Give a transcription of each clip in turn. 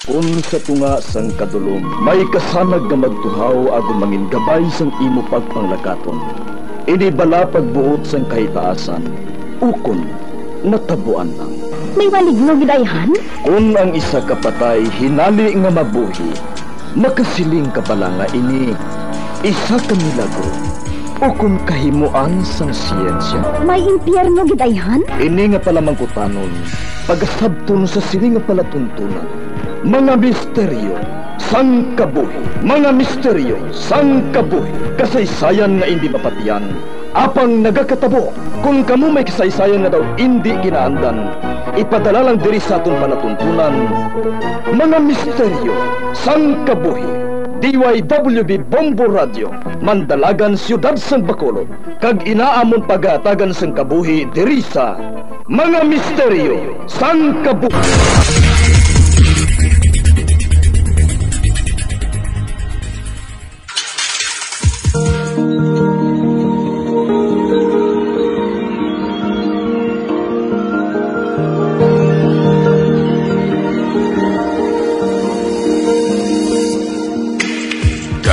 Kung sa tunga sang kadulom, may kasanag nga magtuhaw agon mangin gabay sang imo pagpanglakaton. Ini bala pagbuot sang kahitaasan, ukon natabuan lang. May maligno gidayhan? Kung ang isa kapatay hinali nga mabuhi, makasiling ka pala nga ini isa ka milagro o kung kahimuan sang siyensya. May impyerno gidayhan? Ini nga pala mangkutanon, pagasabton sa sili nga palatuntunan. Mga misteryo sang kabuhi, mga misteryo sang kabuhi, kasaysayan nga hindi mapatiyan, apang nagakatabo. Kung kamo may kasaysayan nga daw hindi ginaandan, ipadala lang diri sa atong palatuntunan. Mga misteryo sang kabuhi, DYWB Bombo Radio, Mandalagan, Siyudad San Bacolod, kag inaamon pagatagan sang kabuhi diri sa Mga Misteryo sang Kabuhi.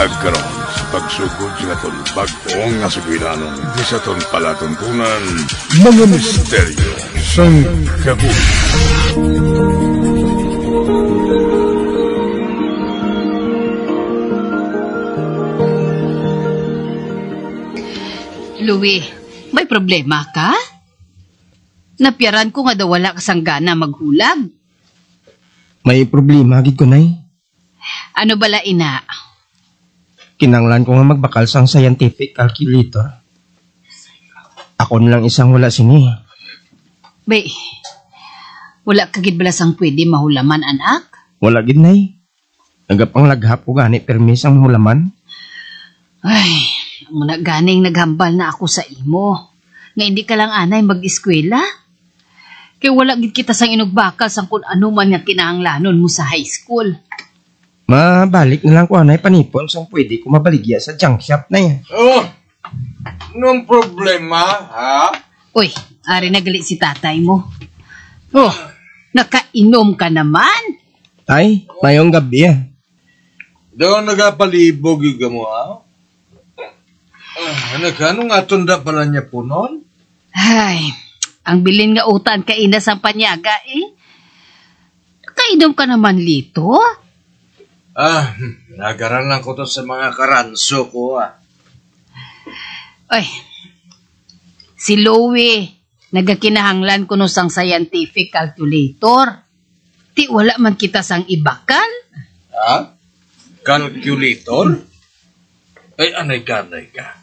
Karon sa pagsugod sa aton bag-ong nga sugiranon di sa aton palatuntunan, Mga Misteryo sang Kabuhi. Louie, may problema ka? Napyaran ko nga daw wala ka sang gana maghulag. May problema gid ko, nay. Ano bala ina? Kinanglan ko nga magbakal sang scientific calculator. Ako nilang isang wala sini. Be, wala ka gid bala sang pwede mahulaman, anak? Wala gid, nay. Nagapanglagha ko gani permis ang mahulaman. Ay, ang ganing naghambal na ako sa imo. Nga hindi ka lang anay mag-eskwela. Kaya wala gid kita sang inugbakal sang kung ano man nga kinahanglanon mo sa high school. Mabalik na lang ko, anay, panipon sang pwede ko mabaligya sa junk shop na yan. Oh, anong problema, ha? Uy, ari nagali si tatay mo. Oh, nakainom ka naman. Tay, mayong gabi yan. Doon nagapalibog yung mo, ha? Anong atunda pala niya po noon? Ay, ang bilin nga utan kaina sa panyaga eh. Nakainom ka naman lito. Nagaran lang ko to sa mga karanso ko, Ay, si Louie, nagakinahanglan ko no sang scientific calculator. Ti wala man kita sang ibakal. Ha? Calculator? Ay, anay-ganay ka.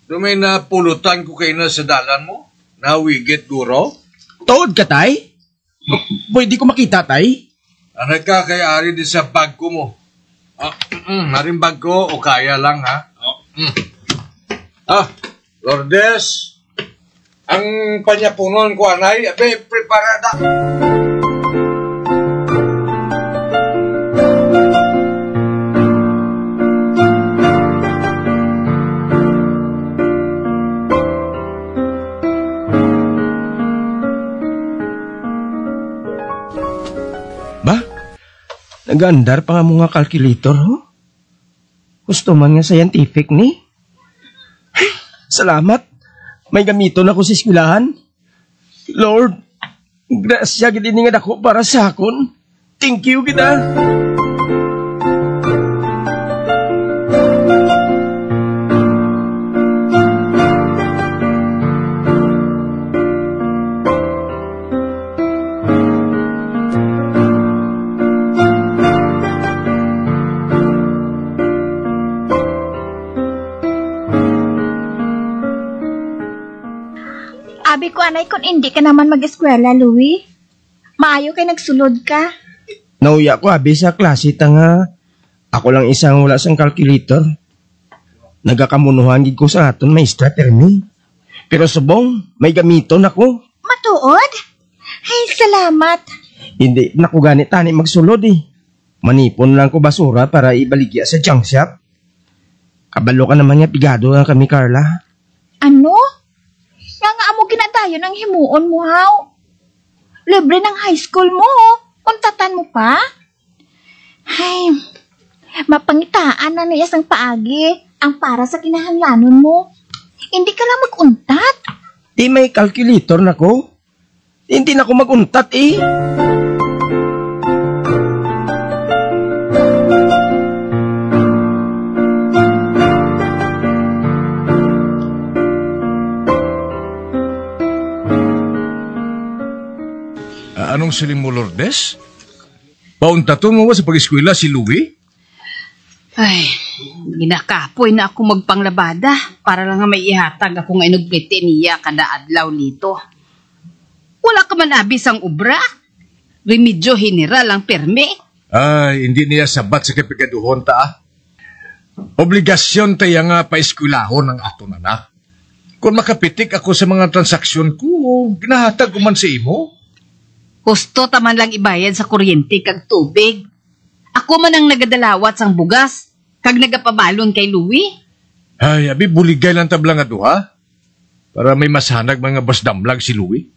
Dumay na pulutan ko kayo na sa dalan mo? Nawigit, guro? Tood ka, tay? Pwede ko makita, tay? Anay ka kaya ari di sa bag ko mo. Haring bag ko o kaya lang, ha? Lourdes, ang panyapunon ko, anay, abe, preparada. Nagandar pa nga mga calculator, ho? Gusto man nga scientific ni? Ay, salamat. May gamiton ako sa eskwelahan. Lord, grasya gid ini nga dako para sa akon. Thank you kita. Sabi ko, anay, kung hindi ka naman mag-eskwela, Louie. Maayo kay nagsulod ka. Nauya ko abi sa klase nga ako lang isang wala sang calculator. Nagakamunuhan gid ko sa aton maestra Termi. Pero subong, may gamiton ako. Matuod? Ay, salamat. Hindi na ko gani tani magsulod eh. Manipon lang ko basura para ibaligya sa junk shop. Kabalo ka naman nga pigado nga kami, Carla. Ano? Nga amo ginadayon ang himuon mo, haw. Libre ng high school mo, untatan mo pa. Ay, mapangitaan na niya sang paagi ang para sa kinahanglanon mo. Hindi ka lang mag-untat. Di may calculator na ko. Hindi na ko mag-untat eh. Anong siling mo, Lourdes? Pauntaton mo ba sa pag-eskwela si Louie? Ay, ginakapoy na ako magpanglabada para lang nga may ihatag ako nga inugbete niya kada adlaw lito. Wala ka man abis ang obra. Remedyo general ang perme. Ay, hindi niya sabat sa kapigaduhon ta. Obligasyon tayo nga pa-eskwelahon ng aton anak. Kung makapitik ako sa mga transaksyon ko, ginahatag ko man sa imo. Gusto taman lang ibayad sa kuryente kag tubig. Ako man ang nagadalawat sang bugas, kag nagapabalon kay Louie. Ay, abi buligay lang tabla nga duha. Para may masanag mga basdamlag si Louie.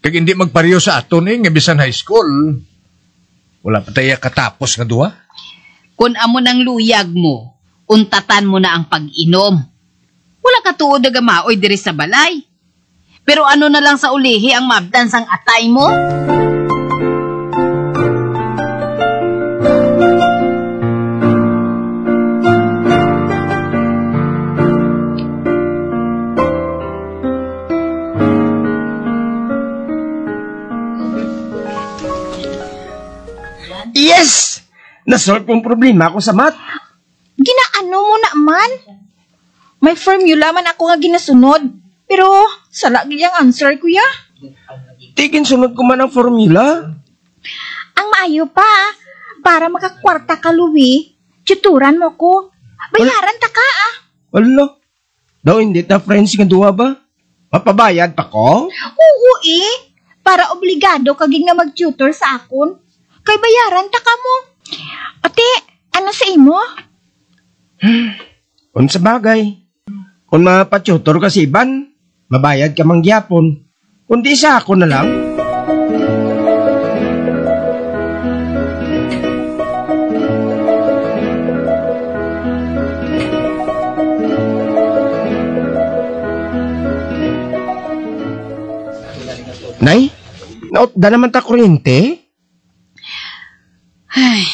Kag hindi magpareho sa aton nga bisan high school. Wala pa tayo katapos nga duha. Kung amo ng luyag mo, untatan mo na ang pag-inom. Wala ka tuod na gamaoy diri sa balay. Pero ano na lang sa ulihi ang mabdan sang atay mo? Yes! Nasolve kong problema ako sa math. Ginaano mo na man? May formula man ako nga ginasunod. Pero, sa lagi ang answer, kuya. Tigin sunod ko man ang formula. Ang maayo pa, para makakwarta ka, Louie, tuturan mo ko. Bayaran ta ka, ah. Wala. Daw hindi ta friends nga duha ba? Mapabayad pa ko? Oo, eh. Para obligado ka nga mag-tutor sa akon. Kay bayaran ta ka mo. Ate, ano sa imo? Kung sa bagay. Kung mapatutor ka si Iban, mabayad ka mang gyapon. Kundi sa ako na lang. Nay, nautda naman ta kuryente? Ay,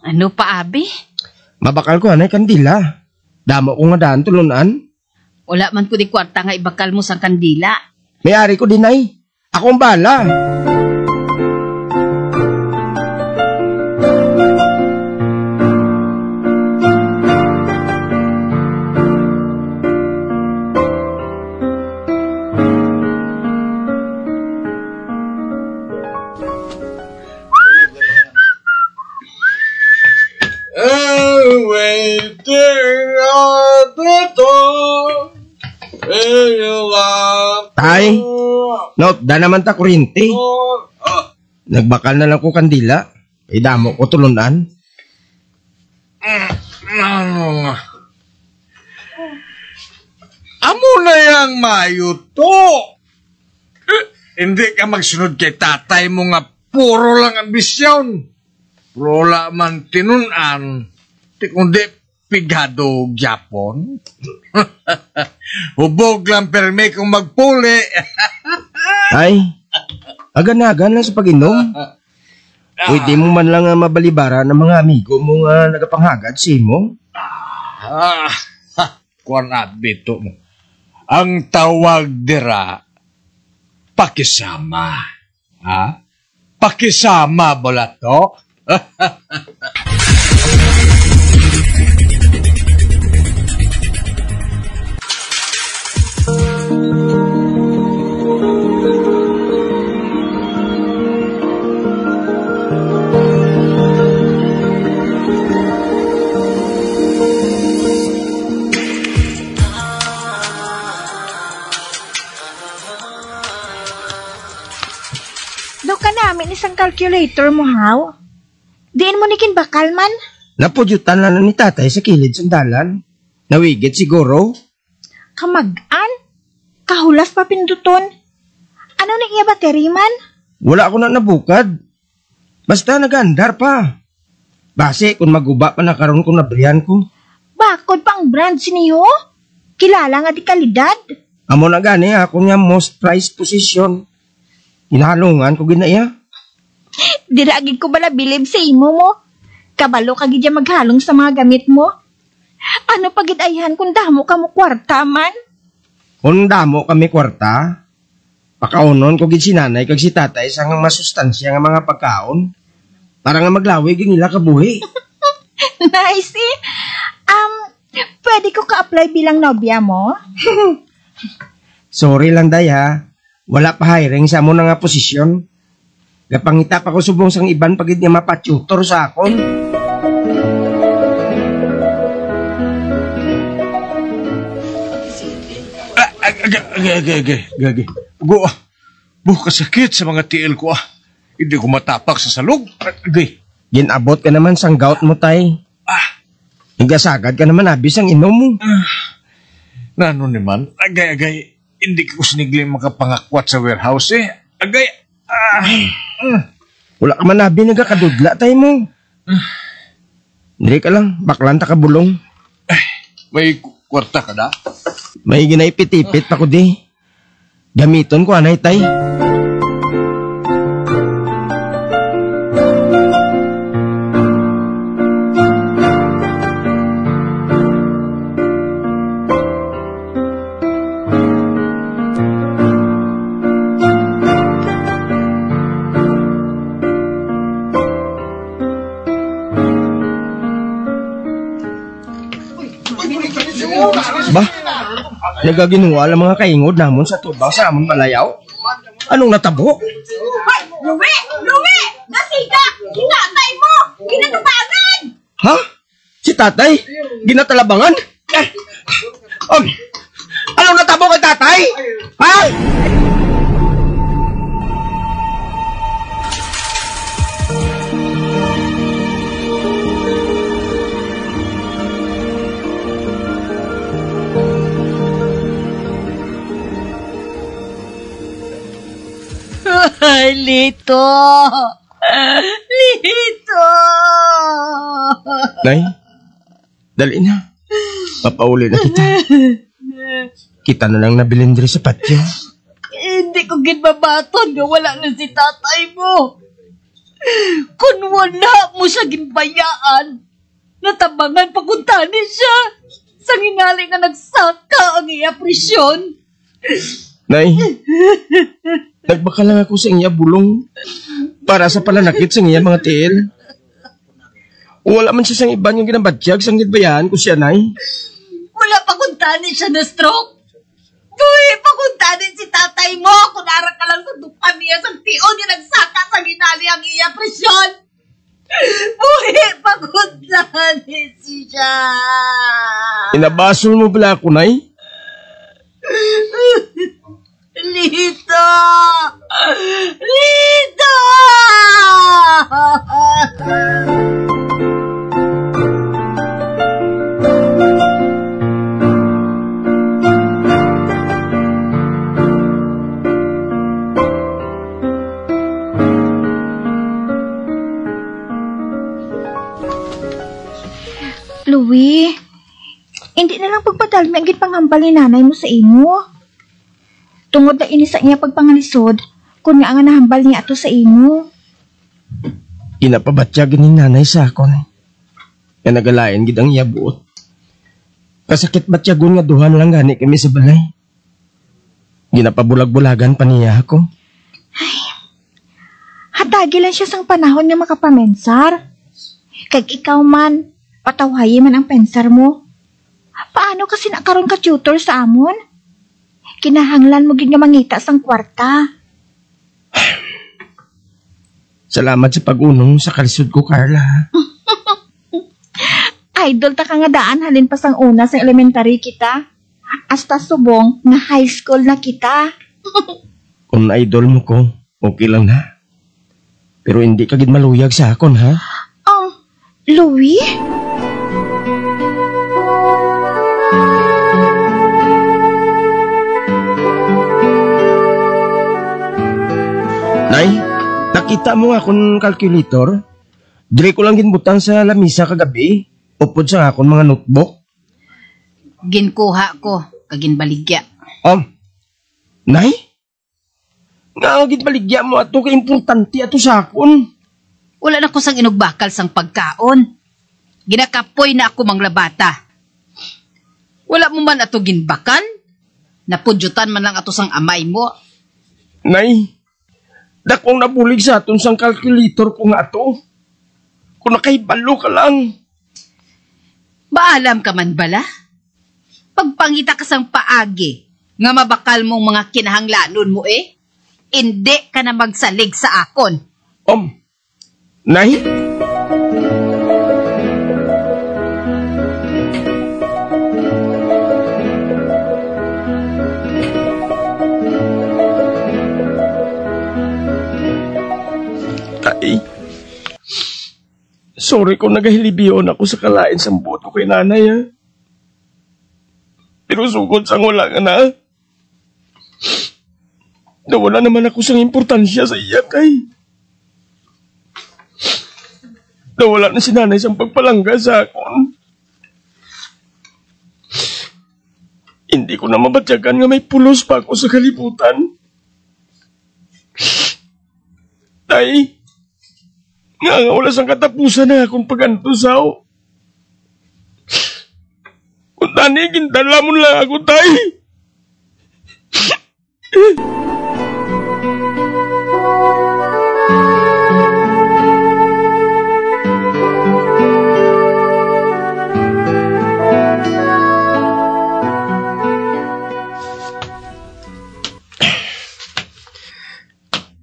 ano pa, abi? Mabakal ko anay kandila. Damo ko nga daan tulunan. Wala man ko di kwarta nga ibakal mo sang kandila. May-ari ko din ay. Akong bala. Tay, nautda naman ta kuryente. Nagbakal na lang ko kandila. Ay damo ko tulunan. Amo na yang mayo to. Hindi ka magsunod kay tatay mo nga puro lang ambisyon. Wala man tinunan. Di kundi pigado gyapon. Hubog lang perme kung magpuli. Ay, agan-agan lang sa pag-inom. Pwede mo man lang mabalibara ng mga amigo mo nga nagapanghagad si mo. Kuan abito mo. Ang tawag dira, pakisama. Ha? Pakisama bola to? Daw ka namin isang calculator mo, haw? Diin mo nikin bakal man? Napudyutan na ni tatay sa kilid sandalan. Nawigit siguro. Kamagan? Kahulas pa pinduton? Ano na iya battery man? Wala ako na nabukad. Basta nagandar pa. Base kung maguba pa na karon kung nabrihan ko. Bakod pang brand siniyo? Kilala nga di kalidad. Amo na gani ako nga most prized position. Hinahalungan ko ginaya. Diragig ko bala bilib sa imo mo. Kabalo ka gidya maghalong sa mga gamit mo. Ano pagidayhan kung damo ka mo kwarta man? Kung damo kami kwarta, pakaunon ko gid si nanay kag si tatay sa nga masustansya nga mga pagkaon. Para nga maglawi gid nila kabuhi. Nice eh. Pwede ko ka-apply bilang nobya mo? Sorry lang day ha. Wala pa hiring sa amo na nga posisyon. Gapangita pa ko subong sang iban pagid niya mapatutor sa akon. Gagi. Go ah. Kasakit sa mga tiil ko ah. Hindi ko matapak sa salog. Agay. Ginabot ka naman sang gout mo tay. Higasagad ka naman abis ang inom mo. Nano naman? Agay. Hindi ko sinigli makapangakwat sa warehouse eh. Agay. Wala ka man abi nagakadudla tay mo. Dili ka lang, baklanta ka bulong. May kwarta ka na? May ginaipit-ipit pa ko di. Gamiton ko anay tay. Ba? Nagaginuwa lang mga kaingod namon sa tubang sa amon palayaw? Anong natabo? Hoy! Louie! Nasiga! Kinatay mo! Kinatabangan! Ha? Si tatay? Ginatalabangan? Anong natabo kay tatay? Ha? Ay, Lito! Nay, dali na. Papauli na kita. Kita na lang nabilin diri sa patio. Hindi ko ginbabaton nga wala na si tatay mo. Kung wala mo siya ginbayaan, natabangan pakuntani siya. Sa nginali nga nagsaka ang iya presyon. Nay, nagbaka lang ako sa iya bulong para sa pananakit sa iya mga tiil. Wala man siya sang iban yung ginabatyag sang gitbayaan ko siya, Nay. Wala pakuntani siya na stroke. Uy, pakuntani si tatay mo. Kung narak ka lang sa dupan niya sa tiyon yung nagsaka sa nginali ang iya presyon. Uy, pakuntani siya. Inabasol mo pala ako, Nay? Lito! Lito! Louie, hindi na lang pagpadalmi ang gitpanghambal ni nanay mo sa imo. Tungod na ini sa iya pagpangalisod, kung nga nga nahambal niya ato sa imo. Inapabatyag ni nanay sa akon. Nga nagalayan gid ang iya buot. Kasakit batyagon nga duhan lang gani kami sa balay. Ginapabulag-bulagan pa niya ako. Hatagi lang siya sang panahon nga makapamensar. Kag ikaw man, patawhayi man ang pensar mo. Paano kasi nakaroon ka tutor sa amon? Kinahanglan mo gid nga mangita sang kwarta. Salamat sa pag-unong sa kalisod ko, Carla. Idol ta ka nga daan halin pa sang una sa elementary kita. Hasta subong nga high school na kita. Kung idol mo ko, okay lang na. Pero hindi ka gid maluyag sa akon, ha? Louie? Nay, nakita mo nga akong calculator? Dire ko lang ginbutang sa lamisa kagabi. Upod sa akon mga notebook. Ginkuha ko, kaginbaligya. Nay? Nga ginbaligya mo ato ka importante ato sa akon. Wala na ko sang inugbakal sang pagkaon. Ginakapoy na ako manglabata. Wala mo man ato ginbakan? Napudyutan man lang ato sang amay mo. Nay, dakong nabulig sa aton sang calculator ko nga ato. Kung nakaibalo ka lang. Baalam ka man bala? Pagpangita ka sang paagi, nga mabakal mong mga kinahanglanon mo hindi ka na magsalig sa akon. Nay? Tay, sorry kung nagahilibiyon ako sa kalain sa boto kay nanay, ha? Pero sugod sa wala nga na. Nawala naman ako sa importansya sa iya, kay. Nawala na si nanay sa pagpalangga sa akon. Hindi ko na mabatyagan nga may pulos pa ako sa kalibutan. Tay, nga wala sang katapusan na akong pagantusaw. Kung tani, gintala mo lang ako, tay.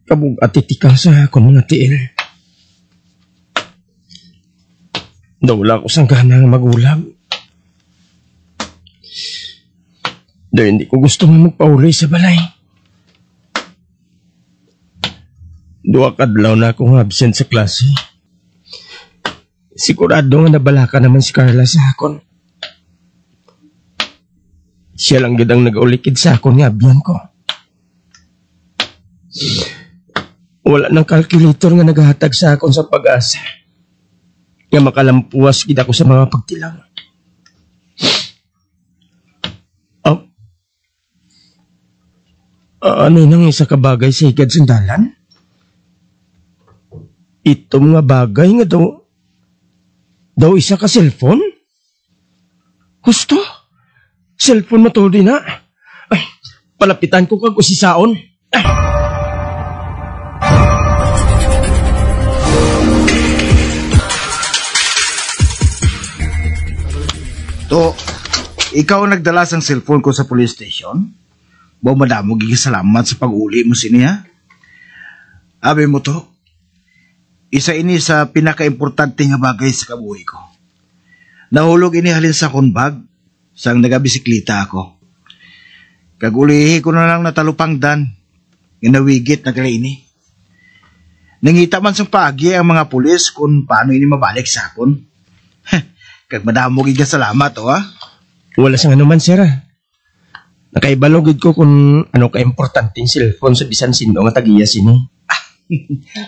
Kabog atitikal sa akong mga tiil. Wala ko sang gana nga magulang. Dahil hindi ko gusto nga magpauli sa balay. 2 kadlaw na akong absent sa klase. Sigurado nga nabalaka naman si Carla sa akon. Siya lang gid ang nag-ulikid sa akon nga abyan ko. Wala nang calculator nga naghahatag sa akon sa pag-asa. Nga makalampuas gid ako sa mga pagtilaw. Ano nang isa ka bagay sa higad sandalan? Ito mga bagay nga daw isa ka cellphone? Gusto? Cellphone mo to din na? Ay, palapitan ko kag usisaon. To, ikaw ang nagdala sang cellphone ko sa police station? Madamo gigisalamat sa pag-uli mo siniya. Abi mo to, isa ini sa pinaka-importante nga bagay sa kabuhi ko. Nahulog ini halin sa konbag, sang nagabisiklita ako. Kagulihi ko na lang natalupangdan, ginawigit na kala ini. Nangita man sang paagi ang mga pulis kung paano ini mabalik sa akon. Kag madamo gigasalamat ha. Wala sang anuman, sir. Nakaibalogid ko kung ano ka-importanteng cellphone sa bisan sino nga tagiya sini.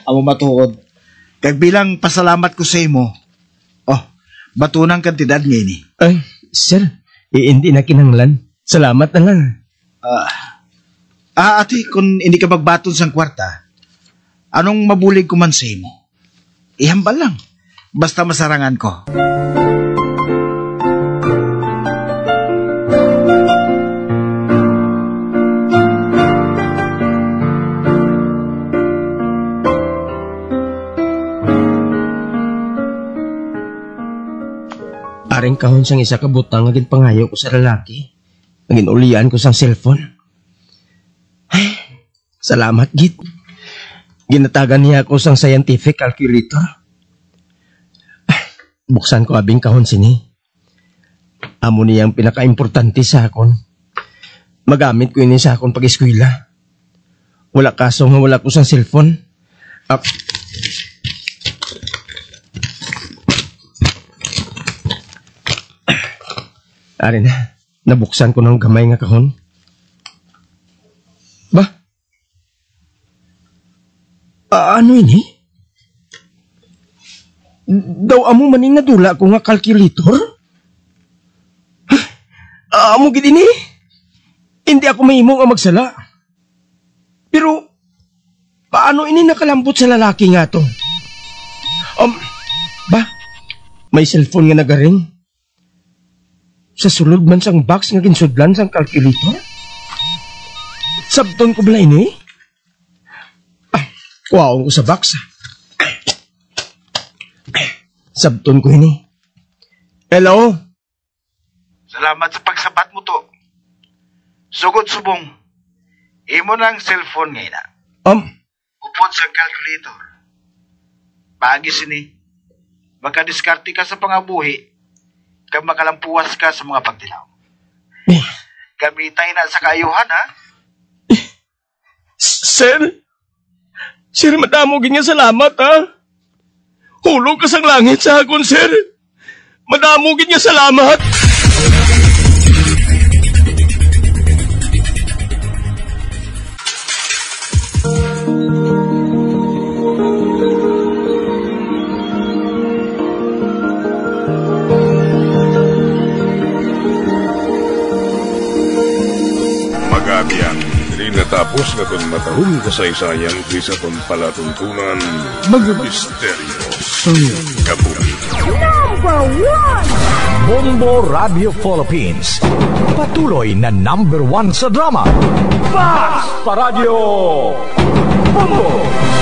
Amo matuod. Kag bilang pasalamat ko sa imo. Batunang kantidad ngayon Ay, sir, hindi na kinanglan. Salamat na lang. Ate, kung hindi ka magbaton sang kwarta, anong mabulig ko man sa imo? Ihambal lang. Basta masarangan ko. Aring kahon sang isa ka butang nga ginpangayo ko sa lalaki. Naging ulian ko sang cellphone. Ay, salamat gid. Ginatagan niya ako sang scientific calculator. Buksan ko abing kahon sini. Amo niya ang pinaka-importante sa akon. Magamit ko ini sa akon pag-eskwela. Wala kaso nga wala ko sang cellphone. Ari na, nabuksan ko ng gamay nga kahon. Ba? Ano ini? Daw amo maning nadula ko nga calculator? Amo gid ini. Hindi ako mahimo nga magsala. Pero paano ini nakalambot sa lalaki nga to? Ba? May cellphone nga nagaring? Sa sulod man sang box nga ginsudlan sang calculator? Sabton ko bala ini? Kuwaon ko sa box. Sabton ko ini. Hello? Salamat sa pagsabat mo to. Sugod subong. Imo ng cellphone ngayon na. Upod sa calculator. Pagi sini. Makadiskarte ka sa pangabuhi. Kag makalampuwas ka sa mga pagdilaw. Gamitay na sa kaayuhan, ha? Sir? Sir, madamo ganyan salamat, ha? Hulog ka sa langit sa akon, sir. Madamo ganyan salamat. Magabiang natapos na itong matahong kasaysayan di sa itong palatuntunan mga misteryo sa kabuhi. Number 1! Bombo Radio Philippines. Patuloy na number 1 sa drama. Fast pa Radio! Bombo!